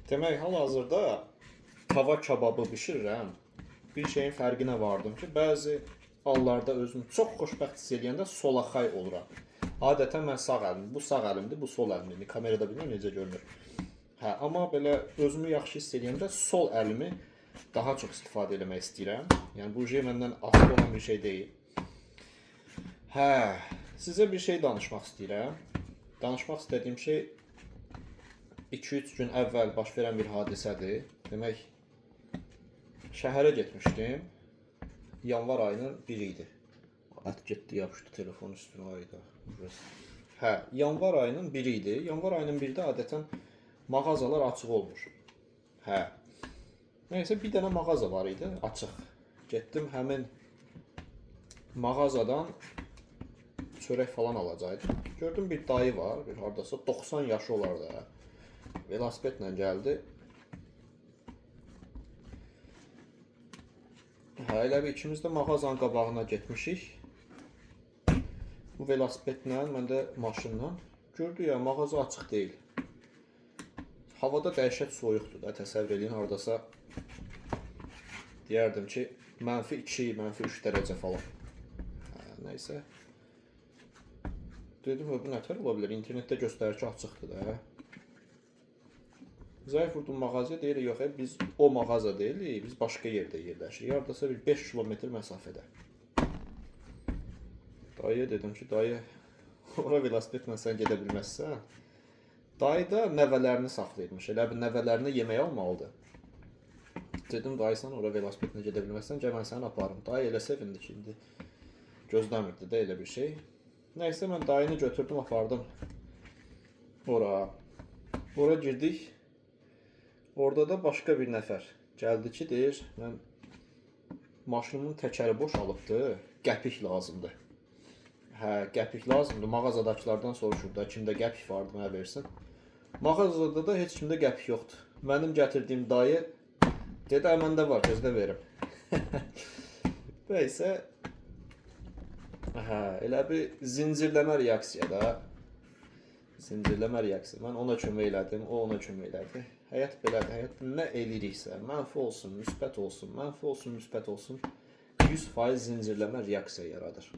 Demək, hal-hazırda tava kababı bişirirəm. Bir şeyin fərqinə vardım ki, bəzi hallarda özümü çox xoşbəxt hiss edəndə solaxay oluram. Adətən mən sağ əlim, bu sağ əlimdir, bu sol əlimdir. Kamerada bilmirəm necə görünür. Hə, amma belə özümü yaxşı hiss edəndə sol əlimi daha çox istifadə etmək istəyirəm. Yəni bu məndən asılı olan bir şey deyil. Hə, sizə bir şey danışmaq istəyirəm. Danışmaq istədiyim şey 2-3 gün əvvəl baş verən bir hadisədir. Demək, şəhərə getmişdim. Yanvar ayının 1-i idi. At getdi, yapışdı telefon üstünə ayda. Hə, yanvar ayının 1-i idi. Yanvar ayının 1-də adətən mağazalar açıq olmur. Hə. Nəysə, bir dənə mağaza var idi, açıq. Getdim həmin mağazadan çörək falan alacaqdım. Gördüm bir dayı var, bir hardasa 90 yaşı olar da. Velosipedlə gəldi. Hə, elə bir ikimiz də mağazanın qabağına getmişik. Bu velosipedlə, mən də maşınla. Gördük ya, mağaza açıq deyil. Havada dəhşət soyuqdur da, təsəvvür edin, hardasa deyərdim ki, -2, -3 dərəcə falan. Hə, nəysə. Dedim, bu nətər ola bilər? İnternetdə göstərir ki, açıqdır da. Zəif vurdum mağazaya, deyirik, yox, biz o mağaza deyilik, biz başqa yerdə yerləşirik. Hardasa bir 5 kilometr məsafədə. Dayıya dedim ki, dayı, ora velosipedlə sən gedə bilməzsən. Dayı da nəvələrini saxlayırmış, elə bir nəvələrini yeməyə almalıdır. Dedim, dayı sən ora velosipedlə gedə bilməzsən, gəl mən səni aparım. Dayı elə sevindi ki, indi gözləmirdi də elə bir şey. Nəysə, mən dayını götürdüm, apardım ora. Ora girdik. Orada da başqa bir nəfər gəldi ki, deyir, mən maşınımın təkəri boşalıbdır, qəpik lazımdır. Hə, qəpik lazımdır, mağazadakılardan soruşur da, kimdə qəpik vardı, mənə versin. Mağazada da heç kimdə qəpik yoxdur. Mənim gətirdiyim dayı dedi, məndə var, gözdə verim. Nəysə, hə, elə bir zincirləmə reaksiya da. Zincirləmə reaksiya. Mən ona kömək elədim, o ona kömək elədi. Həyat belədir, həyat nə eliriksə, mənfi olsun, müsbət olsun, mənfi olsun, müsbət olsun, 100% zincirləmə reaksiya yaradır.